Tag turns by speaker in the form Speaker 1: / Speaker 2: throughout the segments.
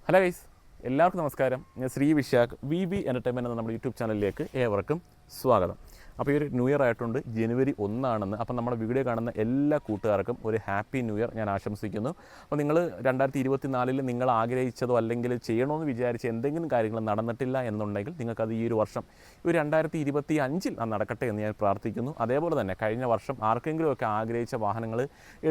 Speaker 1: Hello guys, എല്ലാവർക്കും നമസ്കാരം. ഞാൻ ശ്രീ വിശാഖ് വി എൻ്റർടൈൻമെൻറ്റ് എന്ന നമ്മുടെ യൂട്യൂബ് ചാനലിലേക്ക് ഏവർക്കും സ്വാഗതം. അപ്പോൾ ഈ ഒരു ന്യൂ ഇയർ ആയിട്ടുണ്ട്, ജനുവരി 1 അപ്പം നമ്മുടെ വീഡിയോ കാണുന്ന എല്ലാ കൂട്ടുകാർക്കും ഒരു ഹാപ്പി ന്യൂ ഇയർ ഞാൻ ആശംസിക്കുന്നു. അപ്പോൾ നിങ്ങൾ 2024 നിങ്ങൾ ആഗ്രഹിച്ചതോ അല്ലെങ്കിൽ ചെയ്യണമെന്ന് വിചാരിച്ച എന്തെങ്കിലും കാര്യങ്ങൾ നടന്നിട്ടില്ല എന്നുണ്ടെങ്കിൽ നിങ്ങൾക്കത് ഈ ഒരു വർഷം ഈ 2025 അത് നടക്കട്ടെ എന്ന് ഞാൻ പ്രാർത്ഥിക്കുന്നു. അതേപോലെ തന്നെ കഴിഞ്ഞ വർഷം ആർക്കെങ്കിലുമൊക്കെ ആഗ്രഹിച്ച വാഹനങ്ങൾ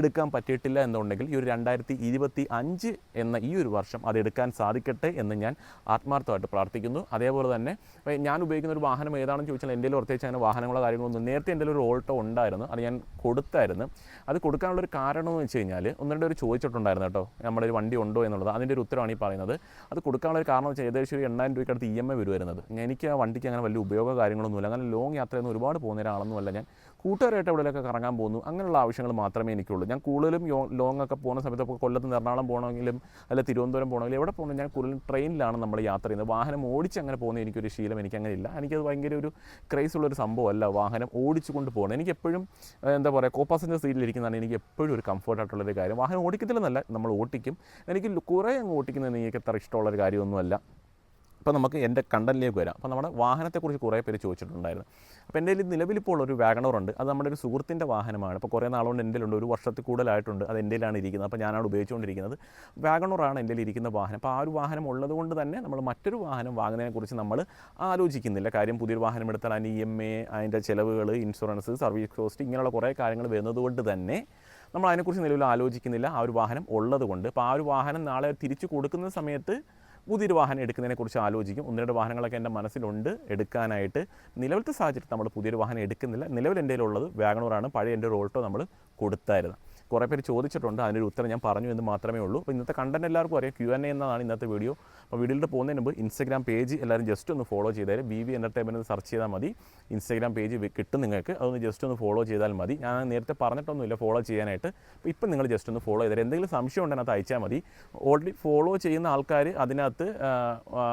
Speaker 1: എടുക്കാൻ പറ്റിയിട്ടില്ല എന്നുണ്ടെങ്കിൽ ഈ ഒരു 2025 എന്ന ഈ ഒരു വർഷം അത് എടുക്കാൻ സാധിക്കട്ടെ എന്ന് ഞാൻ ആത്മാർത്ഥമായിട്ട് പ്രാർത്ഥിക്കുന്നു. അതേപോലെ തന്നെ ഞാൻ ഉപയോഗിക്കുന്ന ഒരു വാഹനം ഏതാണെന്ന് ചോദിച്ചാൽ എൻ്റെ പ്രത്യേകിച്ച് അങ്ങനെ വാഹനങ്ങളോ കാര്യങ്ങളൊന്നും നേരത്തെ എൻ്റെ ഒരു ഓൾട്ടോ ഉണ്ടായിരുന്നു, അത് ഞാൻ കൊടുത്തായിരുന്നു. അത് കൊടുക്കാനുള്ളൊരു കാരണം എന്ന് വെച്ച് കഴിഞ്ഞാൽ ഒന്നിൻ്റെ ഒരു ചോദിച്ചിട്ടുണ്ടായിരുന്നു കേട്ടോ, നമ്മുടെ ഒരു വണ്ടി ഉണ്ടോ എന്നുള്ളത്. അതിൻ്റെ ഒരു ഉത്തരവാണ് ഈ പറയുന്നത്. അത് കൊടുക്കാനുള്ളൊരു കാരണം എന്ന് വെച്ചാൽ ഏകദേശം ഒരു 8000 രൂപയ്ക്ക് അടുത്ത് EMI വരുന്നത്. എനിക്ക് ആ വണ്ടിക്ക് അങ്ങനെ വലിയ ഉപയോഗ കാര്യങ്ങളൊന്നുമില്ല, അങ്ങനെ ലോങ് യാത്രയൊന്നും ഒരുപാട് പോകുന്ന ഒരാളൊന്നുമല്ല. ഞാൻ കൂട്ടുകാരായിട്ട് എവിടെയൊക്കെ കറങ്ങാൻ പോകുന്നു, അങ്ങനെയുള്ള ആവശ്യങ്ങൾ മാത്രമേ എനിക്കുള്ളൂ. ഞാൻ കൂടുതലും ലോങ് ഒക്കെ പോകുന്ന സമയത്ത് ഇപ്പോൾ കൊല്ലത്ത് നിന്ന് എറണാകുളം പോകണമെങ്കിലും അല്ല തിരുവനന്തപുരം പോകണമെങ്കിലും എവിടെ പോകണം ഞാൻ കൂടുതലും ട്രെയിനിലാണ് നമ്മൾ യാത്ര ചെയ്യുന്നത്. വാഹനം ഓടിച്ച് അങ്ങനെ പോകുന്ന എനിക്കൊരു ശീലം എനിക്കങ്ങനെ ഇല്ല. എനിക്കത് ഭയങ്കര ഒരു ക്രൈസുള്ളൊരു സംഭവമല്ല വാഹനം ഓടിച്ചു കൊണ്ട് പോകുന്നത്. എനിക്കെപ്പോഴും എന്താ പറയുക, കോ പാസഞ്ചർ സീറ്റിലിരിക്കുന്നതാണ് എനിക്ക് എപ്പോഴും ഒരു കംഫർട്ടായിട്ടുള്ളൊരു കാര്യം. വാഹനം ഓടിക്കത്തില്ലെന്നല്ല, നമ്മൾ ഓടിക്കും. എനിക്ക് കുറേ അങ്ങ് ഓടിക്കുന്നത് എനിക്ക് അത്ര ഇഷ്ടമുള്ളൊരു കാര്യമൊന്നുമല്ല. അപ്പോൾ നമുക്ക് എൻ്റെ കണ്ടന്റിലേക്ക് വരാം. അപ്പോൾ നമ്മുടെ വാഹനത്തെക്കുറിച്ച് കുറേ പേര് ചോദിച്ചിട്ടുണ്ടായിരുന്നു. അപ്പോൾ എൻ്റെ കയ്യിൽ നിലവിലിപ്പോൾ ഒരു വാഗണർ ഉണ്ട്. അത് നമ്മുടെ ഒരു സുഹൃത്തിൻ്റെ വാഹനമാണ്. ഇപ്പോൾ കുറേ നാളുകൊണ്ട് എൻ്റെ ഉണ്ട്, ഒരു വർഷത്തിൽ കൂടുതലായിട്ടുണ്ട്. അത് എൻ്റെ കയ്യിലാണ് ഇരിക്കുന്നത്. അപ്പോൾ ഞാനാണ് ഉപയോഗിച്ചുകൊണ്ടിരിക്കുന്നത്. വാഗണറാണ് എൻ്റെ ഇരിക്കുന്ന വാഹനം. അപ്പോൾ ആ ഒരു വാഹനം ഉള്ളത് കൊണ്ട് തന്നെ നമ്മൾ മറ്റൊരു വാഹനം വാങ്ങുന്നതിനെക്കുറിച്ച് നമ്മൾ ആലോചിക്കുന്നില്ല. കാര്യം പുതിയൊരു വാഹനം എടുത്താൽ അതിന് EMI, അതിൻ്റെ ചിലവുകൾ, ഇൻഷുറൻസ്, സർവീസ് കോസ്റ്റ്, ഇങ്ങനെയുള്ള കുറേ കാര്യങ്ങൾ വരുന്നതുകൊണ്ട് തന്നെ നമ്മൾ അതിനെക്കുറിച്ച് നിലവിൽ ആലോചിക്കുന്നില്ല. ആ ഒരു വാഹനം ഉള്ളത് കൊണ്ട്. അപ്പോൾ ആ ഒരു വാഹനം നാളെ തിരിച്ചു കൊടുക്കുന്ന സമയത്ത് പുതിയൊരു വാഹനം എടുക്കുന്നതിനെക്കുറിച്ച് ആലോചിക്കും. 1-2 വാഹനങ്ങളൊക്കെ എൻ്റെ മനസ്സിലുണ്ട് എടുക്കാനായിട്ട്. നിലവിലത്തെ സാഹചര്യത്തിൽ നമ്മൾ പുതിയൊരു വാഹനം എടുക്കുന്നില്ല. നിലവിൽ എൻ്റെ കയ്യിലുള്ളത് വാഗണറാണ്. പഴയ എൻ്റെ ഒരു ഓൾട്ടോ നമ്മൾ കൊടുത്തായിരുന്നു. കുറേ പേര് ചോദിച്ചിട്ടുണ്ട്, അതിനൊരു ഉത്തരം ഞാൻ പറഞ്ഞു എന്ന് മാത്രമേ ഉള്ളൂ. അപ്പോൾ ഇന്നത്തെ കണ്ടന്റ് എല്ലാവർക്കും അറിയാം, Q&A എന്നതാണ് ഇന്നത്തെ വീഡിയോ. അപ്പോൾ വീഡിയോയിൽ പോകുന്നതിന് മുമ്പ് ഇൻസ്റ്റാഗ്രാം പേജ് എല്ലാവരും ജസ്റ്റ് ഒന്ന് ഫോളോ ചെയ്താൽ വി എൻ്റർടൈൻമെൻറ്റ് സെർച്ച് ചെയ്താൽ മതി. ഇൻസ്റ്റാഗ്രാം പേജ് കിട്ടും നിങ്ങൾക്ക്. അതൊന്ന് ജസ്റ്റ് ഒന്ന് ഫോളോ ചെയ്താൽ മതി. ഞാൻ നേരത്തെ പറഞ്ഞിട്ടൊന്നുമില്ല ഫോളോ ചെയ്യാനായിട്ട്. അപ്പോൾ ഇപ്പം നിങ്ങൾ ജസ്റ്റ് ഒന്ന് ഫോളോ ചെയ്താൽ എന്തെങ്കിലും സംശയം ഉണ്ടെങ്കിൽ അത് അയച്ചാൽ മതി. ഓൾറെഡി ഫോളോ ചെയ്യുന്ന ആൾക്കാർ അതിനകത്ത്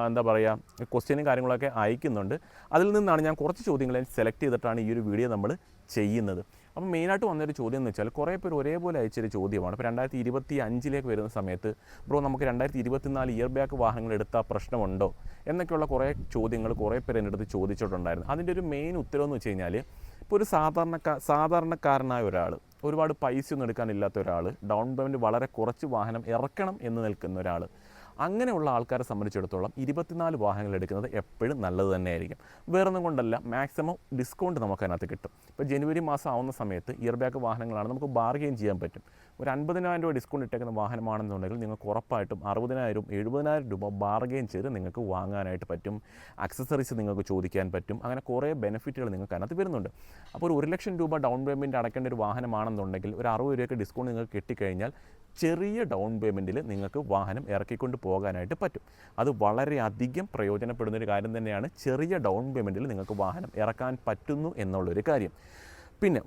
Speaker 1: എന്താ പറയുക ക്വസ്റ്റ്യനും കാര്യങ്ങളൊക്കെ അയക്കുന്നുണ്ട്. അതിൽ നിന്നാണ് ഞാൻ കുറച്ച് ചോദ്യങ്ങൾ സെലക്ട് ചെയ്തിട്ടാണ് ഈ ഒരു വീഡിയോ നമ്മൾ ചെയ്യുന്നത്. അപ്പം മെയിനായിട്ട് വന്നൊരു ചോദ്യം എന്ന് വെച്ചാൽ കുറേ പേർ ഒരേപോലെ അയച്ചൊരു ചോദ്യമാണ്. ഇപ്പോൾ 2025 വരുന്ന സമയത്ത് ബ്രോ നമുക്ക് 2024 ഇയർ ബാക്ക് വാഹനങ്ങൾ എടുത്താൽ പ്രശ്നമുണ്ടോ എന്നൊക്കെയുള്ള കുറേ ചോദ്യങ്ങൾ കുറേ പേർ എൻ്റെ അടുത്ത് ചോദിച്ചിട്ടുണ്ടായിരുന്നു. അതിൻ്റെ ഒരു മെയിൻ ഉത്തരവെന്ന് വെച്ച് കഴിഞ്ഞാൽ ഇപ്പോൾ ഒരു സാധാരണക്കാരനായ ഒരാൾ, ഒരുപാട് പൈസയൊന്നും എടുക്കാനില്ലാത്ത ഒരാൾ, ഡൗൺ പേയ്മെൻറ്റ് വളരെ കുറച്ച് വാഹനം ഇറക്കണം എന്ന് നിൽക്കുന്ന ഒരാൾ, അങ്ങനെയുള്ള ആൾക്കാരെ സംബന്ധിച്ചിടത്തോളം 24 വാഹനങ്ങൾ എടുക്കുന്നത് എപ്പോഴും നല്ലത് തന്നെയായിരിക്കും. വേറൊന്നും കൊണ്ടല്ല, മാക്സിമം ഡിസ്കൗണ്ട് നമുക്ക് അതിനകത്ത് കിട്ടും. ഇപ്പോൾ ജനുവരി മാസം ആവുന്ന സമയത്ത് ഇയർ ബാക്ക് വാഹനങ്ങളാണ് നമുക്ക് ബാർഗെയിൻ ചെയ്യാൻ പറ്റും. ഒരു 50,000 രൂപ ഡിസ്കൗണ്ട് ഇട്ടേക്കുന്ന വാഹനമാണെന്നുണ്ടെങ്കിൽ നിങ്ങൾക്ക് ഉറപ്പായിട്ടും 60,000 70,000 രൂപ ബാർഗെയിൻ ചെയ്ത് നിങ്ങൾക്ക് വാങ്ങാനായിട്ട് പറ്റും. ആക്സസറീസ് നിങ്ങൾക്ക് ചോദിക്കാൻ പറ്റും. അങ്ങനെ കുറേ ബെനിഫിറ്റുകൾ നിങ്ങൾക്ക് അതിനകത്ത് വരുന്നുണ്ട്. അപ്പോൾ ഒരു 1,00,000 രൂപ ഡൗൺ പേയ്മെൻറ്റ് അടയ്ക്കേണ്ട ഒരു വാഹനമാണെന്നുണ്ടെങ്കിൽ ഒരു 60 രൂപയ്ക്ക് ഡിസ്കൗണ്ട് നിങ്ങൾക്ക് കിട്ടിക്കഴിഞ്ഞാൽ ചെറിയ ഡൗൺ പേയ്മെൻറ്റിൽ നിങ്ങൾക്ക് വാഹനം ഇറക്കിക്കൊണ്ട് പോകാനായിട്ട് പറ്റും. അത് വളരെയധികം പ്രയോജനപ്പെടുന്നൊരു കാര്യം തന്നെയാണ്. ചെറിയ ഡൗൺ പേയ്മെൻറ്റിൽ നിങ്ങൾക്ക് വാഹനം ഇറക്കാൻ പറ്റുന്നു എന്നുള്ളൊരു കാര്യം. പിന്നെ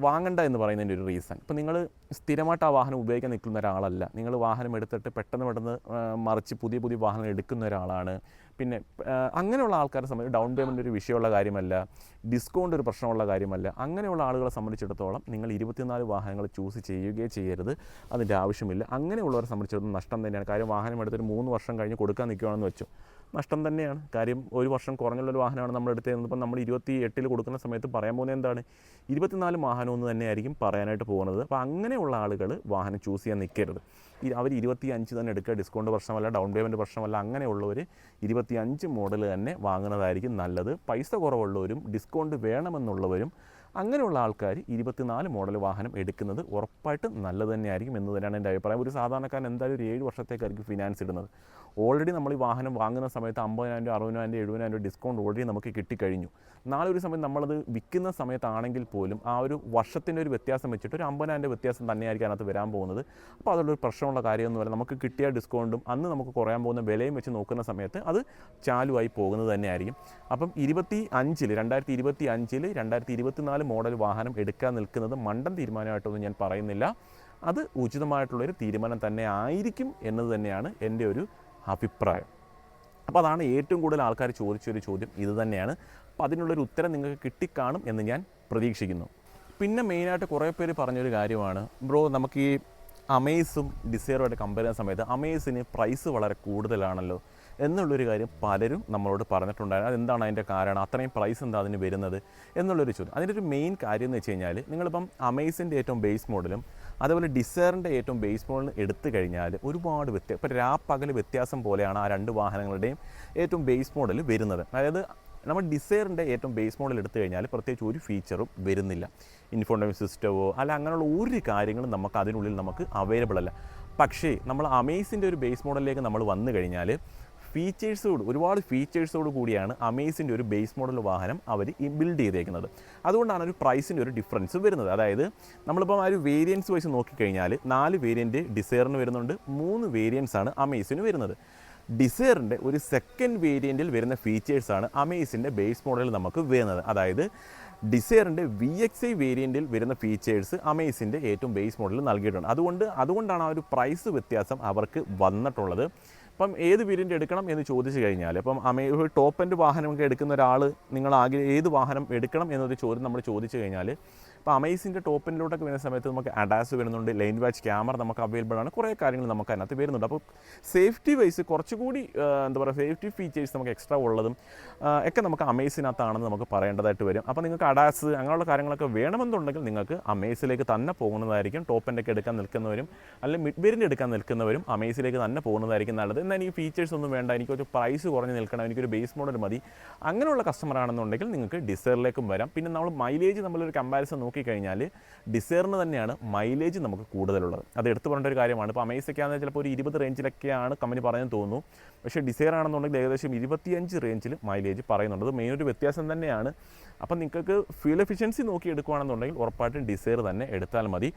Speaker 1: വാങ്ങണ്ട എന്ന് പറയുന്നതിൻ്റെ ഒരു റീസൺ, ഇപ്പോൾ നിങ്ങൾ സ്ഥിരമായിട്ട് ആ വാഹനം ഉപയോഗിക്കാൻ നിൽക്കുന്ന ഒരാളല്ല. നിങ്ങൾ വാഹനം എടുത്തിട്ട് പെട്ടെന്ന് മറിച്ച് പുതിയ വാഹനം എടുക്കുന്ന ഒരാളാണ്. പിന്നെ അങ്ങനെയുള്ള ആൾക്കാരെ സംബന്ധിച്ച് ഡൗൺ പേയ്മെൻറ്റ് ഒരു വിഷയമുള്ള കാര്യമല്ല, ഡിസ്കൗണ്ട് ഒരു പ്രശ്നമുള്ള കാര്യമല്ല. അങ്ങനെയുള്ള ആളുകളെ സംബന്ധിച്ചിടത്തോളം നിങ്ങൾ 24 വാഹനങ്ങൾ ചൂസ് ചെയ്യുകയേ ചെയ്യരുത്, അതിൻ്റെ ആവശ്യമില്ല. അങ്ങനെയുള്ളവരെ സംബന്ധിച്ചിടത്തോളം നഷ്ടം തന്നെയാണ്. കാര്യം വാഹനം എടുത്തൊരു 3 വർഷം കഴിഞ്ഞ് കൊടുക്കാൻ നിൽക്കുകയാണെന്ന് വെച്ചു, നഷ്ടം തന്നെയാണ്. കാര്യം 1 വർഷം കുറഞ്ഞുള്ളൊരു വാഹനമാണ് നമ്മൾ എടുത്തത്. ഇപ്പം നമ്മൾ 28 കൊടുക്കുന്ന സമയത്ത് പറയാൻ പോകുന്നത് എന്താണ്, 24 വാഹനമൊന്നും തന്നെയായിരിക്കും പറയാനായിട്ട് പോകുന്നത്. അപ്പോൾ അങ്ങനെയുള്ള ആളുകൾ വാഹനം ചൂസ് ചെയ്യാൻ നിൽക്കരുത്. അവർ 25 തന്നെ എടുക്കുക, ഡിസ്കൗണ്ട് പ്രശ്നമല്ല, ഡൗൺ പേയ്മെൻറ്റ് പ്രശ്നമല്ല. അങ്ങനെയുള്ളവർ 25 മോഡൽ തന്നെ വാങ്ങുന്നതായിരിക്കും നല്ലത്. പൈസ കുറവുള്ളവരും ഡിസ്കൗണ്ട് വേണമെന്നുള്ളവരും അങ്ങനെയുള്ള ആൾക്കാർ 24 മോഡൽ വാഹനം എടുക്കുന്നത് ഉറപ്പായിട്ടും നല്ലത് തന്നെയായിരിക്കും എന്ന് തന്നെയാണ് എൻ്റെ അഭിപ്രായം. ഒരു സാധാരണക്കാരൻ എന്തായാലും ഒരു 7 വർഷത്തേക്കായിരിക്കും ഫിനാൻസ് ഇടുന്നത്. ഓൾറെഡി നമ്മൾ ഈ വാഹനം വാങ്ങുന്ന സമയത്ത് 50,000 രൂപ 60,000 രൂപ 70,000 ഡിസ്കൗണ്ട് ഓൾറെഡി നമുക്ക് കിട്ടിക്കഴിഞ്ഞു. നാളെ ഒരു സമയത്ത് നമ്മളത് വിൽക്കുന്ന സമയത്താണെങ്കിൽ പോലും ആ ഒരു വർഷത്തിൻ്റെ ഒരു വ്യത്യാസം വെച്ചിട്ട് ഒരു 50,000 വ്യത്യാസം തന്നെയായിരിക്കും അതിനകത്ത് വരാൻ പോകുന്നത്. അപ്പോൾ അതുള്ളൊരു പ്രശ്നമുള്ള കാര്യമൊന്നുമല്ല. നമുക്ക് കിട്ടിയ ഡിസ്കൗണ്ടും അന്ന് നമുക്ക് കുറയാൻ പോകുന്ന വിലയും വെച്ച് നോക്കുന്ന സമയത്ത് അത് ചാലുവായി പോകുന്നത് തന്നെയായിരിക്കും. അപ്പം 2025 2024 മോഡൽ വാഹനം എടുക്കാൻ നിൽക്കുന്നത് മണ്ടൻ തീരുമാനമായിട്ടൊന്നും ഞാൻ പറയുന്നില്ല. അത് ഉചിതമായിട്ടുള്ളൊരു തീരുമാനം തന്നെ ആയിരിക്കും എന്നത് തന്നെയാണ് എൻ്റെ ഒരു അഭിപ്രായം. അപ്പോൾ അതാണ് ഏറ്റവും കൂടുതൽ ആൾക്കാർ ചോദിച്ചൊരു ചോദ്യം ഇത് തന്നെയാണ്. അപ്പോൾ അതിനുള്ളൊരു ഉത്തരം നിങ്ങൾക്ക് കിട്ടിക്കാണും എന്ന് ഞാൻ പ്രതീക്ഷിക്കുന്നു. പിന്നെ മെയിനായിട്ട് കുറേ പേര് പറഞ്ഞൊരു കാര്യമാണ്, ബ്രോ നമുക്ക് ഈ അമേസും ഡിസൈറുമായിട്ട് കമ്പയർ ചെയ്യുന്ന സമയത്ത് അമേസിന് പ്രൈസ് വളരെ കൂടുതലാണല്ലോ എന്നുള്ളൊരു കാര്യം പലരും നമ്മളോട് പറഞ്ഞിട്ടുണ്ടായിരുന്നു. അതെന്താണ് അതിൻ്റെ കാരണം, അത്രയും പ്രൈസ് എന്താ അതിന് വരുന്നത് എന്നുള്ളൊരു ചോദ്യം. അതിൻ്റെ ഒരു മെയിൻ കാര്യം എന്ന് വെച്ച് കഴിഞ്ഞാൽ നിങ്ങളിപ്പം അമേസിൻ്റെ ഏറ്റവും ബേസ് മോഡലും അതേപോലെ ഡിസൈറിൻ്റെ ഏറ്റവും ബേസ് മോഡലും എടുത്തു കഴിഞ്ഞാൽ ഒരുപാട് ഇപ്പോൾ രാപ്പകൽ വ്യത്യാസം പോലെയാണ് ആ രണ്ട് വാഹനങ്ങളുടെയും ഏറ്റവും ബേസ് മോഡൽ വരുന്നത്. അതായത് നമ്മൾ ഡിസൈറിൻ്റെ ഏറ്റവും ബേസ് മോഡൽ എടുത്തു കഴിഞ്ഞാൽ പ്രത്യേകിച്ച് ഒരു ഫീച്ചറും വരുന്നില്ല. ഇൻഫോർമേഷൻ സിസ്റ്റമോ അല്ല അങ്ങനെയുള്ള ഒരു കാര്യങ്ങളും നമുക്ക് അതിനുള്ളിൽ നമുക്ക് അവൈലബിൾ അല്ല. പക്ഷേ നമ്മൾ അമേസിൻ്റെ ഒരു ബേസ് മോഡലിലേക്ക് നമ്മൾ വന്നു കഴിഞ്ഞാൽ ഒരുപാട് ഫീച്ചേഴ്സോട് കൂടിയാണ് അമേസിൻ്റെ ഒരു ബേസ് മോഡൽ വാഹനം അവർ ബിൽഡ് ചെയ്തേക്കുന്നത്. അതുകൊണ്ടാണ് ഒരു പ്രൈസിൻ്റെ ഒരു ഡിഫറൻസ് വരുന്നത്. അതായത് നമ്മളിപ്പോൾ ആ ഒരു വേരിയൻസ് വൈസ് നോക്കിക്കഴിഞ്ഞാൽ 4 വേരിയൻറ്റ് ഡിസൈറിന് വരുന്നുണ്ട്, 3 വേരിയൻസ് ആണ് അമേസിന് വരുന്നത്. ഡിസൈറിൻ്റെ ഒരു സെക്കൻഡ് വേരിയൻറ്റിൽ വരുന്ന ഫീച്ചേഴ്സാണ് അമേസിൻ്റെ ബേസ് മോഡലിൽ നമുക്ക് വരുന്നത്. അതായത് ഡിസൈറിൻ്റെ VXi വേരിയൻറ്റിൽ വരുന്ന ഫീച്ചേഴ്സ് അമേസിൻ്റെ ഏറ്റവും ബേസ് മോഡലിൽ നൽകിയിട്ടുണ്ട്. അതുകൊണ്ടാണ് ആ ഒരു പ്രൈസ് വ്യത്യാസം അവർക്ക് വന്നിട്ടുള്ളത്. അപ്പം ഏത് വേരിയൻ്റ് എടുക്കണം എന്ന് ചോദിച്ചു കഴിഞ്ഞാൽ ഇപ്പം ടോപ്പ് എൻഡ് വാഹനമൊക്കെ എടുക്കുന്ന ഒരാൾ ഏത് വാഹനം എടുക്കണം എന്നൊരു ചോദ്യം നമ്മൾ ചോദിച്ചു കഴിഞ്ഞാൽ ഇപ്പോൾ അമേസിൻ്റെ ടോപ്പ് എൻഡിലോട്ടൊക്കെ വരുന്ന സമയത്ത് നമുക്ക് അഡാസ് വരുന്നുണ്ട്, ലൈൻ വാച്ച് ക്യാമറ നമുക്ക് അവൈലബിൾ ആണ്, കുറേ കാര്യങ്ങൾ നമുക്ക് അതിനകത്ത് വരുന്നുണ്ട്. അപ്പോൾ സേഫ്റ്റി വൈസ് കുറച്ചുകൂടി സേഫ്റ്റി ഫീച്ചേഴ്സ് നമുക്ക് എക്സ്ട്രാ ഉള്ളതും ഒക്കെ നമുക്ക് അമേസിനകത്താണെന്ന് നമുക്ക് പറയേണ്ടതായിട്ട് വരും. അപ്പോൾ നിങ്ങൾക്ക് അഡാസ് അങ്ങനെയുള്ള കാര്യങ്ങളൊക്കെ വേണമെന്നുണ്ടെങ്കിൽ നിങ്ങൾക്ക് അമേസിലേക്ക് തന്നെ പോകുന്നതായിരിക്കും. ടോപ്പ് എൻഡൊക്കെ എടുക്കാൻ നിൽക്കുന്നവരും അല്ലെങ്കിൽ മിഡ് വേരിയൻ്റ് എടുക്കാൻ നിൽക്കുന്നവരും അമേസിലേക്ക് തന്നെ പോകുന്നതായിരിക്കും നല്ലത്. എന്നാൽ എനിക്ക് ഫീച്ചേഴ്സ് ഒന്നും വേണ്ട, എനിക്കൊരു പ്രൈസ് കുറഞ്ഞ് നിൽക്കണം, എനിക്കൊരു ബേസ് മോഡൽ മതി, അങ്ങനെയുള്ള കസ്റ്റമർ ആണെന്നുണ്ടെങ്കിൽ നിങ്ങൾക്ക് ഡിസൈറിലേക്കും വരാം. പിന്നെ മൈലേജ് നമ്മളൊരു കമ്പാരിസൺ നോക്കിക്കഴിഞ്ഞാൽ ഡിസൈറിന് തന്നെയാണ് മൈലേജ് നമുക്ക് കൂടുതലുള്ളത്. അത് എടുത്തു പറയേണ്ട ഒരു കാര്യമാണ്. ഇപ്പോൾ അമേസൊക്കെ ആണെങ്കിൽ ചിലപ്പോൾ ഒരു 20 റേഞ്ചിലൊക്കെയാണ് കമ്പനി പറയുന്നത് തോന്നുന്നു. പക്ഷേ ഡിസൈർ ആണെന്നുണ്ടെങ്കിൽ ഏകദേശം 25 റേഞ്ചിൽ മൈലേജ് പറയുന്നുണ്ട്. അത് മെയിൻ ഒരു വ്യത്യാസം തന്നെയാണ്. അപ്പം നിങ്ങൾക്ക് ഫ്യൂൽ എഫിഷ്യൻസി നോക്കി എടുക്കുകയാണെന്നുണ്ടെങ്കിൽ ഉറപ്പായിട്ടും ഡിസൈർ തന്നെ എടുത്താൽ മതി.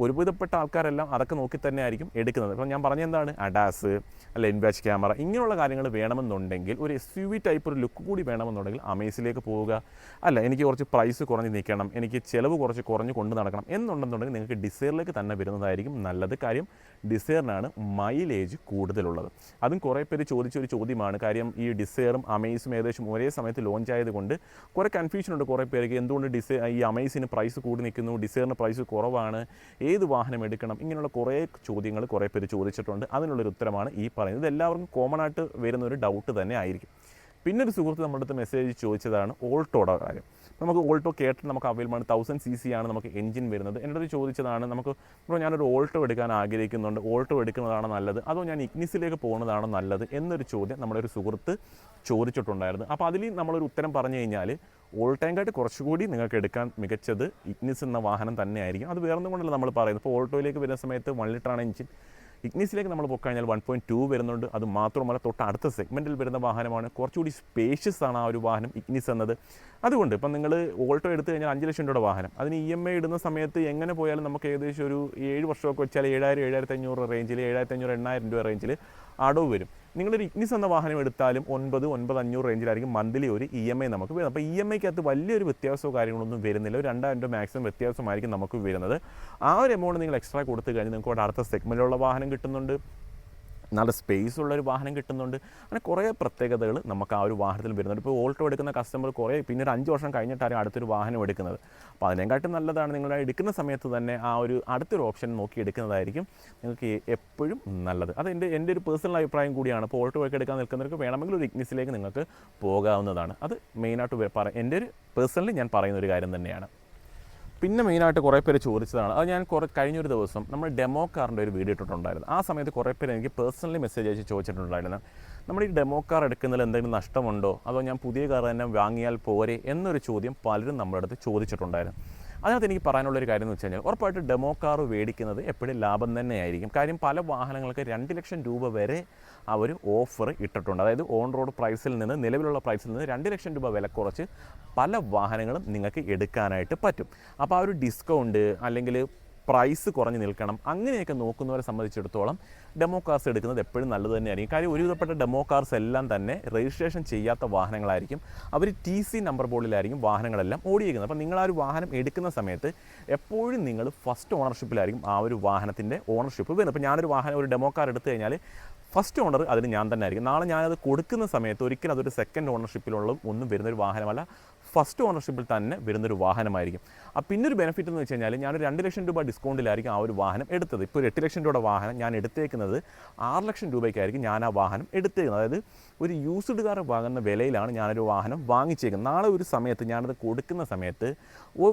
Speaker 1: ഒരുവിധപ്പെട്ട ആൾക്കാരെല്ലാം അതൊക്കെ നോക്കി തന്നെ ആയിരിക്കും എടുക്കുന്നത്. ഇപ്പം ഞാൻ പറഞ്ഞ എന്താണ് അഡാസ് അല്ല ഇൻവാച്ച് ക്യാമറ ഇങ്ങനെയുള്ള കാര്യങ്ങൾ വേണമെന്നുണ്ടെങ്കിൽ ഒരു SUV ടൈപ്പ് ഒരു ലുക്ക് കൂടി വേണമെന്നുണ്ടെങ്കിൽ അമേസിലേക്ക് പോവുക. അല്ല എനിക്ക് കുറച്ച് പ്രൈസ് കുറഞ്ഞ് നിൽക്കണം, എനിക്ക് ചിലവ് കുറഞ്ഞ് കൊണ്ട് നടക്കണം എന്നുണ്ടെന്നുണ്ടെങ്കിൽ നിങ്ങൾക്ക് ഡിസൈറിലേക്ക് തന്നെ വരുന്നതായിരിക്കും നല്ലത്. കാര്യം ഡിസൈറിനാണ് മൈലേജ് കൂടുതലുള്ളത്. അതും കുറേ പേര് ചോദിച്ചൊരു ചോദ്യമാണ്. കാര്യം ഈ ഡിസൈറും അമേസും ഏകദേശം ഒരേ സമയത്ത് ലോഞ്ച് ആയതുകൊണ്ട് കുറേ കൺഫ്യൂഷനുണ്ട് കുറേ പേർക്ക്. എന്തുകൊണ്ട് ഈ അമേസിന് പ്രൈസ് കൂടി നിൽക്കുന്നു, ഡിസൈറിന് പ്രൈസ് കുറവാണ്, ഏത് വാഹനം എടുക്കണം, ഇങ്ങനെയുള്ള കുറേ ചോദ്യങ്ങൾ കുറേ പേര് ചോദിച്ചിട്ടുണ്ട്. അതിനുള്ളൊരു ഉത്തരമാണ് ഈ പറയുന്നത്. എല്ലാവർക്കും കോമൺ ആയിട്ട് വരുന്നൊരു ഡൗട്ട് തന്നെ ആയിരിക്കും. പിന്നെ ഒരു സുഹൃത്ത് നമ്മുടെ അടുത്ത് മെസ്സേജ് ചോദിച്ചതാണ് ഓൾട്ടോയുടെ കാര്യം. നമുക്ക് ഓൾട്ടോ കേട്ടിട്ട് നമുക്ക് അവൈലബിൾ ആണ്, 1000 cc ആണ് നമുക്ക് എഞ്ചിൻ വരുന്നത്. എൻ്റെ അടുത്ത് ചോദിച്ചതാണ് ഞാനൊരു ഓൾട്ടോ എടുക്കാൻ ആഗ്രഹിക്കുന്നുണ്ട്, ഓൾട്ടോ എടുക്കുന്നതാണോ നല്ലത് അതോ ഞാൻ ഇഗ്നിസിലേക്ക് പോകുന്നതാണോ നല്ലത് എന്നൊരു ചോദ്യം നമ്മുടെ ഒരു സുഹൃത്ത് ചോദിച്ചിട്ടുണ്ടായിരുന്നു. അപ്പോൾ അതിൽ നമ്മളൊരു ഉത്തരം പറഞ്ഞു കഴിഞ്ഞാൽ ഓൾട്ടോയെക്കാട്ട് കുറച്ചുകൂടി നിങ്ങൾക്ക് എടുക്കാൻ മികച്ചത് ഇഗ്നിസ് എന്ന വാഹനം തന്നെയായിരിക്കും. അത് വേറൊന്നും കൊണ്ടല്ല നമ്മൾ പറയുന്നത്. ഇപ്പോൾ ഓൾട്ടോയിലേക്ക് വരുന്ന സമയത്ത് 1 ലിറ്ററാണ് എഞ്ചിൻ, ഇഗ്നിസിലേക്ക് നമ്മൾ പോയി കഴിഞ്ഞാൽ 1.2 വരുന്നുണ്ട്. അത് മാത്രമല്ല തൊട്ട് അടുത്ത സെഗ്മെൻറ്റിൽ വരുന്ന വാഹനമാണ്, കുറച്ചുകൂടി സ്പേഷ്യസ് ആണ് ആ ഒരു വാഹനം ഇഗ്നിസ് എന്നത്. അതുകൊണ്ട് ഇപ്പം നിങ്ങൾ ഓൾട്ടോ എടുത്തു കഴിഞ്ഞാൽ 5 ലക്ഷം രൂപയുടെ വാഹനം, അതിന് EMI ഇടുന്ന സമയത്ത് എങ്ങനെ പോയാലും നമുക്ക് ഏകദേശം ഒരു 7 വർഷമൊക്കെ വെച്ചാൽ 7000, 7500 റേഞ്ചിൽ, 7500, 8000 രൂപ റേഞ്ചിൽ അടവ് വരും. നിങ്ങളൊരു ഇഗ്നിസ് എന്ന വാഹനം എടുത്താലും 9,500 റേഞ്ചിലായിരിക്കും മന്ത്ലി ഒരു EMI നമുക്ക് വരുന്നത്. അപ്പോൾ EMIക്കകത്ത് വലിയൊരു വ്യത്യാസമോ കാര്യങ്ങളൊന്നും വരുന്നില്ല. ഒരു 2000 രൂപ മാക്സിമം വ്യത്യാസമായിരിക്കും നമുക്ക് വരുന്നത്. ആ ഒരു എമൗണ്ട് നിങ്ങൾ എക്സ്ട്രാ കൊടുത്തു കഴിഞ്ഞാൽ നിങ്ങൾക്ക് അടുത്ത സെഗ്മെൻറ്റിലുള്ള വാഹനം കിട്ടുന്നുണ്ട്, നല്ല സ്പേസ് ഉള്ളൊരു വാഹനം കിട്ടുന്നുണ്ട്. അങ്ങനെ കുറേ പ്രത്യേകതകൾ നമുക്ക് ആ ഒരു വാഹനത്തിൽ വരുന്നുണ്ട്. ഇപ്പോൾ ഓൾട്ടോ എടുക്കുന്ന കസ്റ്റമർ പിന്നെ ഒരു 5 വർഷം കഴിഞ്ഞിട്ടാണ് അടുത്തൊരു വാഹനം എടുക്കുന്നത്. അപ്പോൾ അതിനെക്കാട്ടും നല്ലതാണ് നിങ്ങൾ എടുക്കുന്ന സമയത്ത് തന്നെ ആ ഒരു അടുത്തൊരു ഓപ്ഷൻ നോക്കി എടുക്കുന്നതായിരിക്കും നിങ്ങൾക്ക് എപ്പോഴും നല്ലത്. അത് എൻ്റെ ഒരു പേഴ്സണൽ അഭിപ്രായം കൂടിയാണ്. ഇപ്പോൾ ഓൾട്ടോ ഒക്കെ എടുക്കാൻ നിൽക്കുന്നവർക്ക് വേണമെങ്കിൽ ഒരു ഇഗ്നിസിലേക്ക് നിങ്ങൾക്ക് പോകാവുന്നതാണ്. അത് മെയിനായിട്ട് എൻ്റെ ഒരു പേഴ്സണലി ഞാൻ പറയുന്ന ഒരു കാര്യം തന്നെയാണ്. പിന്നെ മെയിനായിട്ട് കുറേ പേര് ചോദിച്ചതാണ്, അത് ഞാൻ കഴിഞ്ഞൊരു ദിവസം നമ്മൾ ഡെമോ കാറിൻ്റെ ഒരു വീഡിയോ ഇട്ടിട്ടുണ്ടായിരുന്നു. ആ സമയത്ത് കുറേ പേര് എനിക്ക് പേഴ്സണലി മെസ്സേജ് അയച്ച് ചോദിച്ചിട്ടുണ്ടായിരുന്നു, നമ്മുടെ ഈ ഡെമോ കാർ എടുക്കുന്നതിൽ എന്തെങ്കിലും നഷ്ടമുണ്ടോ, അതോ ഞാൻ പുതിയ കാർ തന്നെ വാങ്ങിയാൽ പോരെ എന്നൊരു ചോദ്യം പലരും നമ്മുടെ അടുത്ത് ചോദിച്ചിട്ടുണ്ടായിരുന്നു. അതിനകത്ത് എനിക്ക് പറയാനുള്ളൊരു കാര്യം എന്ന് വെച്ച് കഴിഞ്ഞാൽ ഉറപ്പായിട്ട് ഡെമോ കാർ മേടിക്കുന്നത് എപ്പോഴും ലാഭം തന്നെയായിരിക്കും. കാര്യം പല വാഹനങ്ങൾക്ക് 2 ലക്ഷം രൂപ വരെ അവർ ഓഫർ ഇട്ടിട്ടുണ്ട്. അതായത് ഓൺ റോഡ് പ്രൈസിൽ നിന്ന്, നിലവിലുള്ള പ്രൈസിൽ നിന്ന് 2 ലക്ഷം രൂപ വില കുറച്ച് പല വാഹനങ്ങളും നിങ്ങൾക്ക് എടുക്കാനായിട്ട് പറ്റും. അപ്പോൾ ആ ഒരു ഡിസ്കൗണ്ട് അല്ലെങ്കിൽ പ്രൈസ് കുറഞ്ഞ് നിൽക്കണം അങ്ങനെയൊക്കെ നോക്കുന്നവരെ സംബന്ധിച്ചിടത്തോളം ഡെമോ കാർസ് എടുക്കുന്നത് എപ്പോഴും നല്ലത് തന്നെയായിരിക്കും. കാര്യം ഒരുവിധപ്പെട്ട ഡെമോ കാർസ് എല്ലാം തന്നെ രജിസ്ട്രേഷൻ ചെയ്യാത്ത വാഹനങ്ങളായിരിക്കും. അവർ TC നമ്പർ ബോർഡിലായിരിക്കും വാഹനങ്ങളെല്ലാം ഓടിയിരിക്കുന്നത്. അപ്പോൾ നിങ്ങൾ ആ ഒരു വാഹനം എടുക്കുന്ന സമയത്ത് എപ്പോഴും നിങ്ങൾ ഫസ്റ്റ് ഓണർഷിപ്പിലായിരിക്കും ആ ഒരു വാഹനത്തിൻ്റെ ഓണർഷിപ്പ് വരുന്നത്. അപ്പോൾ ഞാനൊരു വാഹനം ഒരു ഡെമോ കാർ എടുത്തു കഴിഞ്ഞാൽ ഫസ്റ്റ് ഓണർ അതിന് ഞാൻ തന്നെ ആയിരിക്കും. നാളെ ഞാനത് കൊടുക്കുന്ന സമയത്ത് ഒരിക്കലും അതൊരു സെക്കൻഡ് ഓണർഷിപ്പിലുള്ള ഒന്നും വരുന്നൊരു വാഹനമല്ല, ഫസ്റ്റ് ഓണർഷിപ്പിൽ തന്നെ വരുന്നൊരു വാഹനമായിരിക്കും. പിന്നൊരു ബെനിഫിറ്റ് എന്ന് വെച്ച് കഴിഞ്ഞാൽ ഞാനൊരു 2 ലക്ഷം രൂപ ഡിസ്കൗണ്ടിലായിരിക്കും ആ ഒരു വാഹനം എടുത്തത്. ഇപ്പോൾ ഒരു 8 ലക്ഷം രൂപയുടെ വാഹനം ഞാൻ എടുത്തേക്കുന്നത് 6 ലക്ഷം രൂപയ്ക്കായിരിക്കും ഞാൻ ആ വാഹനം എടുത്തേക്കുന്നത്. അതായത് ഒരു യൂസ്ഡ് കാർ വാങ്ങുന്ന വിലയിലാണ് ഞാനൊരു വാഹനം വാങ്ങിച്ചേക്കുന്നത്. നാളെ ഒരു സമയത്ത് ഞാനത് കൊടുക്കുന്ന സമയത്ത്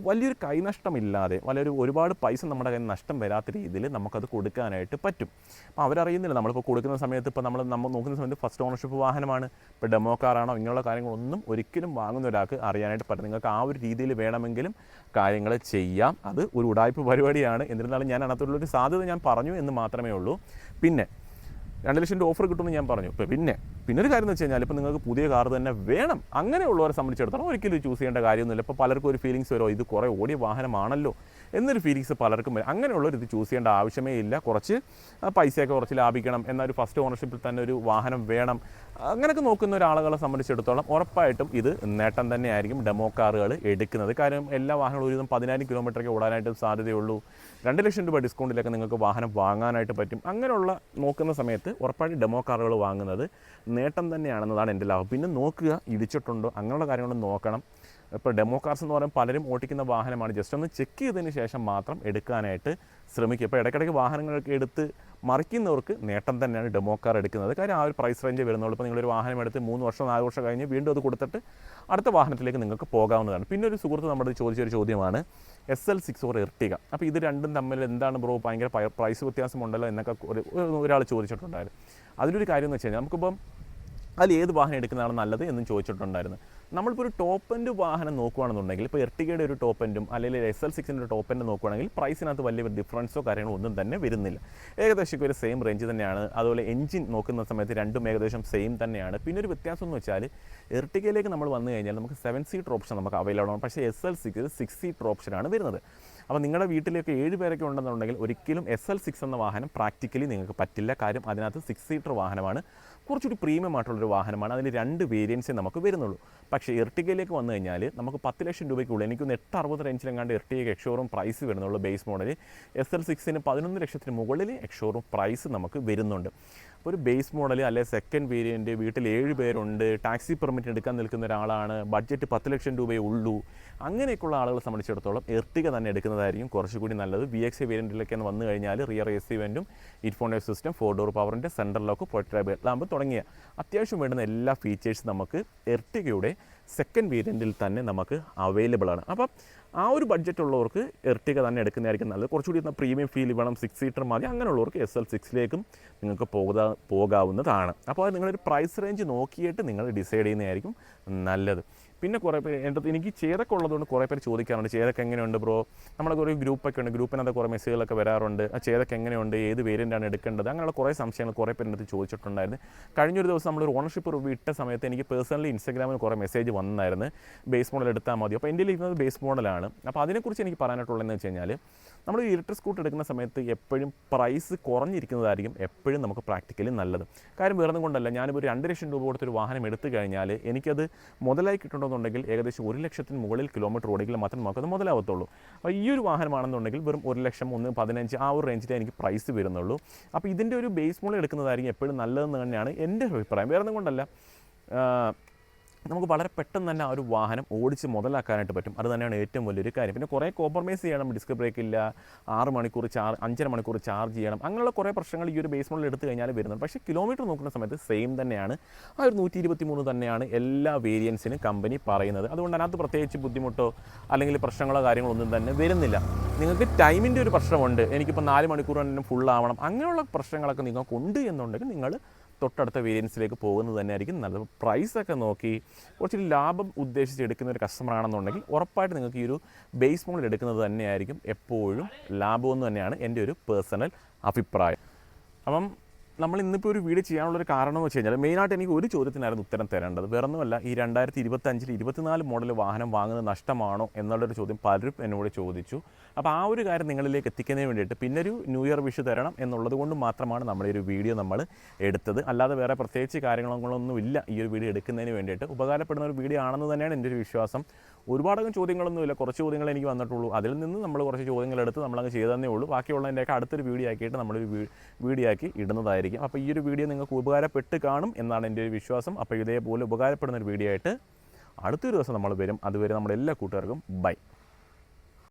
Speaker 1: വലിയൊരു കൈനഷ്ടമില്ലാതെ ഒരുപാട് പൈസ നമ്മുടെ കയ്യിൽ നഷ്ടം വരാത്ത രീതിയിൽ നമുക്കത് കൊടുക്കാനായിട്ട് പറ്റും. അപ്പോൾ അവരറിയുന്നില്ല നമ്മളിപ്പോൾ കൊടുക്കുന്ന സമയത്ത് ഇപ്പോൾ നമ്മൾ നോക്കുന്ന സമയത്ത് ഫസ്റ്റ് ഓണർഷിപ്പ് വാഹനമാണ്, ഇപ്പോൾ ഡെമോ കാറാണോ, ഇങ്ങനെയുള്ള കാര്യങ്ങളൊന്നും ഒരിക്കലും വാങ്ങുന്ന ഒരാൾക്ക് അറിയാനായിട്ട് പറ്റും. നിങ്ങൾക്ക് ആ ഒരു രീതിയിൽ വേണമെങ്കിലും കാര്യങ്ങൾ ചെയ്യാം. അത് ഒരു ഉടായ്പ പരിപാടിയാണ്. എന്നിരുന്നാലും ഞാൻ അതിനകത്തുള്ളൊരു സാധ്യത ഞാൻ പറഞ്ഞു എന്ന് മാത്രമേ ഉള്ളൂ. പിന്നെ 2 ലക്ഷം രൂപ ഓഫർ കിട്ടുമെന്ന് ഞാൻ പറഞ്ഞു. പിന്നെ ഒരു കാര്യം എന്ന് വെച്ച് കഴിഞ്ഞാൽ ഇപ്പോൾ നിങ്ങൾക്ക് പുതിയ കാർ തന്നെ വേണം, അങ്ങനെയുള്ളവരെ സംബന്ധിച്ചിടത്തോളം ഒരിക്കലും ചൂസ് ചെയ്യേണ്ട കാര്യമൊന്നുമില്ല. ഇപ്പോൾ പലർക്കും ഒരു ഫീലിങ്സ് വരുമോ, ഇത് കുറേ ഓടിയ വാഹനമാണല്ലോ എന്നൊരു ഫീലിങ്സ് പലർക്കും വരും. അങ്ങനെയുള്ളവർ ഇത് ചൂസ് ചെയ്യേണ്ട ആവശ്യമേ ഇല്ല. കുറച്ച് പൈസയൊക്കെ കുറച്ച് ലാഭിക്കണം, എന്നാൽ ഫസ്റ്റ് ഓണർഷിപ്പിൽ തന്നെ ഒരു വാഹനം വേണം, അങ്ങനെയൊക്കെ നോക്കുന്ന ഒരാളുകളെ സംബന്ധിച്ചിടത്തോളം ഉറപ്പായിട്ടും ഇത് നേട്ടം തന്നെയായിരിക്കും ഡെമോ കാറുകൾ എടുക്കുന്നത്. കാര്യം എല്ലാ വാഹനങ്ങളും ഒരുവിധം 10,000 കിലോമീറ്ററൊക്കെ ഓടാനായിട്ട് സാധ്യതയുള്ളൂ. 2 ലക്ഷം രൂപ ഡിസ്കൗണ്ടിലൊക്കെ നിങ്ങൾക്ക് വാഹനം വാങ്ങാനായിട്ട് പറ്റും. അങ്ങനെയുള്ള നോക്കുന്ന സമയത്ത് ഉറപ്പായിട്ടും ഡെമോ കാറുകൾ വാങ്ങുന്നത് നേട്ടം തന്നെയാണെന്നതാണ് എൻ്റെ ലാഭം. പിന്നെ നോക്കുക ഇടിച്ചിട്ടുണ്ടോ അങ്ങനെയുള്ള കാര്യങ്ങളും നോക്കണം. ഇപ്പോൾ ഡെമോ കാർസ് എന്ന് പറയുമ്പോൾ പലരും ഓടിക്കുന്ന വാഹനമാണ്. ജസ്റ്റ് ഒന്ന് ചെക്ക് ചെയ്തതിന് ശേഷം മാത്രം എടുക്കാനായിട്ട് ശ്രമിക്കുക. ഇപ്പോൾ ഇടയ്ക്കിടയ്ക്ക് വാഹനങ്ങളൊക്കെ എടുത്ത് മറിക്കുന്നവർക്ക് നേട്ടം തന്നെയാണ് ഡെമോ കാർ എടുക്കുന്നത്. കാര്യം ആ ഒരു പ്രൈസ് റേഞ്ച് വരുന്നുള്ളൂ. ഇപ്പോൾ നിങ്ങളൊരു വാഹനം എടുത്ത് 3 വർഷം 4 വർഷം കഴിഞ്ഞ് വീണ്ടും അത് കൊടുത്തിട്ട് അടുത്ത വാഹനത്തിലേക്ക് നിങ്ങൾക്ക് പോകാവുന്നതാണ്. പിന്നെ ഒരു സുഹൃത്ത് നമ്മുടെ ചോദിച്ചൊരു ചോദ്യമാണ് SL6 ഓർ എർട്ടിക. അപ്പോൾ ഇത് രണ്ടും തമ്മിൽ എന്താണ് ബ്രോ ഭയങ്കര പ്രൈസ് വ്യത്യാസമുണ്ടല്ലോ എന്നൊക്കെ ഒരാൾ ചോദിച്ചിട്ടുണ്ടായിരുന്നു. അതിലൊരു കാര്യം എന്ന് വെച്ച് കഴിഞ്ഞാൽ നമുക്കിപ്പം അതിൽ ഏത് വാഹനം എടുക്കുന്നതാണ് നല്ലത് എന്നും ചോദിച്ചിട്ടുണ്ടായിരുന്നു. നമ്മളിപ്പോൾ ഒരു ടോപ്പ് എൻഡ് വാഹനം നോക്കുകയാണെന്നുണ്ടെങ്കിൽ ഇപ്പോൾ എർട്ടിഗയുടെ ഒരു ടോപ്പ് എൻഡും അല്ലെങ്കിൽ SL6ൻ്റെ ഒരു ടോപ്പ് എൻഡ് നോക്കുകയാണെങ്കിൽ പ്രൈസിനകത്ത് വലിയ ഡിഫറൻസോ കാര്യങ്ങളോ ഒന്നും തന്നെ വരുന്നില്ല. ഏകദേശം ഒരു സെയിം റേഞ്ച് തന്നെയാണ്. അതുപോലെ എഞ്ചിൻ നോക്കുന്ന സമയത്ത് രണ്ടും ഏകദേശം സെയിം തന്നെയാണ്. പിന്നെ ഒരു വ്യത്യാസം എന്ന് വെച്ചാൽ എർട്ടിഗയിലേക്ക് നമ്മൾ വന്നു കഴിഞ്ഞാൽ നമുക്ക് 7 സീറ്റർ ഓപ്ഷൻ നമുക്ക് അവൈലബിൾ ആണ്. പക്ഷേ SL6 6 സീറ്റർ ഓപ്ഷനാണ് വരുന്നത്. അപ്പോൾ നിങ്ങളുടെ വീട്ടിലേക്ക് 7 പേരൊക്കെ ഉണ്ടെന്നുണ്ടെങ്കിൽ ഒരിക്കലും SL6 എന്ന വാഹനം പ്രാക്ടിക്കലി നിങ്ങൾക്ക് പറ്റില്ല. കാര്യം അതിനകത്ത് 6 സീറ്റർ വാഹനമാണ്, കുറച്ചൊരു പ്രീമിയം ആയിട്ടുള്ളൊരു വാഹനമാണ്. അതിൽ 2 വേരിയൻസേ നമുക്ക് വരുന്നുള്ളൂ. പക്ഷേ എർട്ടിഗയിലേക്ക് വന്നു കഴിഞ്ഞാൽ നമുക്ക് 10 ലക്ഷം രൂപയ്ക്കുള്ളിൽ എനിക്കൊന്ന് 860 റേഞ്ചിലെങ്ങാണ്ട് എർട്ടിഗയ്ക്ക് എക്സ്ഷോറൂം പ്രൈസ് വരുന്നുള്ളൂ. ബേസ് മോഡൽ SL6ന് 11 ലക്ഷത്തിന് മുകളിൽ എക്സ്ഷോറൂം പ്രൈസ് നമുക്ക് വരുന്നുണ്ട്. ഒരു ബേസ് മോഡൽ അല്ലെ സെക്കൻഡ് വേരിയൻറ്റ്, വീട്ടിൽ 7 പേരുണ്ട്, ടാക്സി പെർമിറ്റ് എടുക്കാൻ നിൽക്കുന്ന ഒരാളാണ്, ബഡ്ജറ്റ് 10 ലക്ഷം രൂപയേ ഉള്ളൂ, അങ്ങനെയൊക്കെയുള്ള ആളുകളെ സംബന്ധിച്ചിടത്തോളം എർട്ടിഗ തന്നെ എടുക്കുന്നതായിരിക്കും കുറച്ചുകൂടി നല്ലത്. VXI വേരിയൻറ്റിലൊക്കെ വന്നു കഴിഞ്ഞാൽ റിയർ AC വെൻറ്റും, ഇൻഫോർട്ടൈൻമെൻറ്റ് സിസ്റ്റം, 4 ഡോർ പവറിൻ്റെ, സെൻട്രൽ ലോക്ക്, പോർട്ടബിൾ ലാമ്പ് തുടങ്ങിയ അത്യാവശ്യം വേണ്ടുന്ന എല്ലാ ഫീച്ചേഴ്സും നമുക്ക് എർട്ടിഗയുടെ സെക്കൻഡ് വേരിയൻറ്റിൽ തന്നെ നമുക്ക് അവൈലബിൾ ആണ്. അപ്പം ആ ഒരു ബഡ്ജറ്റ് ഉള്ളവർക്ക് എർട്ടിഗ തന്നെ എടുക്കുന്നതായിരിക്കും നല്ലത്. കുറച്ചുകൂടി പ്രീമിയം ഫീൽ വേണം, 6 സീറ്റർ മതി, അങ്ങനെയുള്ളവർക്ക് SL6ലേക്കും നിങ്ങൾക്ക് പോകാവുന്നതാണ്. അപ്പോൾ അത് നിങ്ങളൊരു പ്രൈസ് റേഞ്ച് നോക്കിയിട്ട് നിങ്ങൾ ഡിസൈഡ് ചെയ്യുന്നതായിരിക്കും നല്ലത്. പിന്നെ കുറേ പേര് എനിക്ക് ചേതൊക്കെ ഉള്ളതുകൊണ്ട് കുറേ പേര് ചോദിക്കാറുണ്ട്, ചേതൊക്കെ എങ്ങനെയുണ്ട് ബ്രോ, നമ്മുടെ കുറേ ഗ്രൂപ്പൊക്കെ ഉണ്ട്, ഗ്രൂപ്പിനകത്ത് കുറേ മെസ്സേജുകളൊക്കെ വരാറുണ്ട്, ആ ചേതൊക്കെ എങ്ങനെയുണ്ട്, ഏത് വേരിയൻ്റാണ് എടുക്കേണ്ടത്, അങ്ങനെയുള്ള കുറേ സംശയങ്ങൾ കുറേ പേരുടെ അടുത്ത് ചോദിച്ചിട്ടുണ്ടായിരുന്നു. കഴിഞ്ഞൊരു ദിവസം നമ്മളൊരു ഓണർഷിപ്പ് റിവ്യൂ ഇട്ട സമയത്ത് എനിക്ക് പേഴ്സണലി ഇൻസ്റ്റാഗ്രാമിൽ കുറേ മെസ്സേജ് വന്നായിരുന്നു, ബേസ് മോഡൽ എടുത്താൽ മതി. അപ്പോൾ എൻ്റെ ഇരിക്കുന്നത് ബേസ് മോഡലാണ്. അപ്പോൾ അതിനെക്കുറിച്ച് എനിക്ക് പറയാനായിട്ടുള്ളതെന്ന് വെച്ച് കഴിഞ്ഞാൽ നമ്മൾ ഇലക്ട്രിക് സ്കൂട്ടർ എടുക്കുന്ന സമയത്ത് എപ്പോഴും പ്രൈസ് കുറഞ്ഞിരിക്കുന്നതായിരിക്കും എപ്പോഴും നമുക്ക് പ്രാക്ടിക്കലി നല്ലത്. കാര്യം വേറൊന്നും കൊണ്ടല്ല, ഞാനിപ്പോൾ 2 ലക്ഷം രൂപ കൊടുത്തൊരു വാഹനം എടുത്തു കഴിഞ്ഞാൽ എനിക്കത് മുതലായി കിട്ടണമെന്നുണ്ടെങ്കിൽ ഏകദേശം 1 ലക്ഷത്തിന് മുകളിൽ കിലോമീറ്റർ ഓടിക്കൽ മാത്രം നമുക്കത് മുതലാവത്തുള്ളൂ. അപ്പോൾ ഈ ഒരു വാഹനമാണെന്നുണ്ടെങ്കിൽ വെറും 1 ലക്ഷം 1.15 ആ ഒരു റേഞ്ചിലേ എനിക്ക് പ്രൈസ് വരുന്നുള്ളൂ. അപ്പോൾ ഇതിൻ്റെ ഒരു ബേസ് മോഡൽ എടുക്കുന്നതായിരിക്കും എപ്പോഴും നല്ലതെന്ന് തന്നെയാണ് എൻ്റെ അഭിപ്രായം. വേറൊന്നും കൊണ്ടല്ല, നമുക്ക് വളരെ പെട്ടെന്ന് തന്നെ ആ ഒരു വാഹനം ഓടിച്ച് മുതലാക്കാനായിട്ട് പറ്റും. അത് തന്നെയാണ് ഏറ്റവും വലിയൊരു കാര്യം. പിന്നെ കുറേ കോംപ്രമൈസ് ചെയ്യണം, ഡിസ്ക് ബ്രേക്ക് ഇല്ല, 6 മണിക്കൂർ 5.5 മണിക്കൂർ ചാർജ് ചെയ്യണം, അങ്ങനെയുള്ള കുറേ പ്രശ്നങ്ങൾ ഈ ഒരു ബേസ് മോഡൽ എടുത്തു കഴിഞ്ഞാൽ വരുന്നുണ്ട്. പക്ഷേ കിലോമീറ്റർ നോക്കുന്ന സമയത്ത് സെയിം തന്നെയാണ്, ആ ഒരു 123 തന്നെയാണ് എല്ലാ വേരിയൻസിനും കമ്പനി പറയുന്നത്. അതുകൊണ്ട് അതിനകത്ത് പ്രത്യേകിച്ച് ബുദ്ധിമുട്ടോ അല്ലെങ്കിൽ പ്രശ്നങ്ങളോ കാര്യങ്ങളോ ഒന്നും തന്നെ വരുന്നില്ല. നിങ്ങൾക്ക് ടൈമിൻ്റെ ഒരു പ്രശ്നമുണ്ട്, എനിക്കിപ്പോൾ 4 മണിക്കൂർ തന്നെ ഫുള്ളാവണം, അങ്ങനെയുള്ള പ്രശ്നങ്ങളൊക്കെ നിങ്ങൾക്കുണ്ട് എന്നുണ്ടെങ്കിൽ നിങ്ങൾ തൊട്ടടുത്ത വേരിയൻസിലേക്ക് പോകുന്നത് തന്നെയായിരിക്കും നല്ലത്. പ്രൈസൊക്കെ നോക്കി കുറച്ച് ലാഭം ഉദ്ദേശിച്ച് എടുക്കുന്ന ഒരു കസ്റ്റമർ ആണെന്നുണ്ടെങ്കിൽ ഉറപ്പായിട്ട് നിങ്ങൾക്ക് ഈ ഒരു ബേസ് മോഡൽ എടുക്കുന്നത് തന്നെയായിരിക്കും എപ്പോഴും ലാഭമെന്ന് തന്നെയാണ് എൻ്റെ ഒരു പേഴ്സണൽ അഭിപ്രായം. അപ്പം നമ്മൾ ഇന്നിപ്പോൾ ഒരു വീഡിയോ ചെയ്യാനുള്ളൊരു കാരണം എന്ന് വെച്ച് കഴിഞ്ഞാൽ മെയിനായിട്ട് എനിക്ക് ഒരു ചോദ്യത്തിനായിരുന്നു ഉത്തരം തരേണ്ടത്. വേറൊന്നുമല്ല, ഈ 2025 24 മോഡൽ വാഹനം വാങ്ങുന്നത് നഷ്ടമാണോ എന്നുള്ളൊരു ചോദ്യം പലരും എന്നോട് ചോദിച്ചു. അപ്പോൾ ആ ഒരു കാര്യം നിങ്ങളിലേക്ക് എത്തിക്കുന്നതിന് വേണ്ടിയിട്ട് പിന്നെ ഒരു ന്യൂ ഇയർ വിഷ് തരണം എന്നുള്ളത് കൊണ്ട് മാത്രമാണ് നമ്മളൊരു വീഡിയോ നമ്മൾ എടുത്തത്. അല്ലാതെ വേറെ പ്രത്യേകിച്ച് കാര്യങ്ങളൊന്നും ഇല്ല ഈ ഒരു വീഡിയോ എടുക്കുന്നതിന് വേണ്ടിയിട്ട്. ഉപകാരപ്പെടുന്ന ഒരു വീഡിയോ ആണെന്ന് തന്നെയാണ് എൻ്റെ ഒരു വിശ്വാസം. ഒരുപാടധികം ചോദ്യങ്ങളൊന്നുമില്ല, കുറച്ച് ചോദ്യങ്ങൾ എനിക്ക് വന്നിട്ടുള്ളൂ. അതിൽ നിന്ന് നമ്മൾ കുറച്ച് ചോദ്യങ്ങളെടുത്ത് നമ്മളങ്ങ് ചെയ്തതന്നേ ഉള്ളൂ. ബാക്കിയുള്ളതിൻ്റെയൊക്കെ അടുത്തൊരു വീഡിയോ ആക്കിയിട്ട് നമ്മളൊരു വീഡിയോ ആക്കി ഇടുന്നതായിരിക്കും. അപ്പോൾ ഈ ഒരു വീഡിയോ നിങ്ങൾക്ക് ഉപകാരപ്പെട്ട് കാണും എന്നാണ് എൻ്റെ ഒരു വിശ്വാസം. അപ്പോൾ ഇതേപോലെ ഉപകാരപ്പെടുന്ന ഒരു വീഡിയോ ആയിട്ട് അടുത്തൊരു ദിവസം നമ്മൾ വരും. അതുവരെ നമ്മുടെ എല്ലാ കൂട്ടുകാർക്കും ബൈ.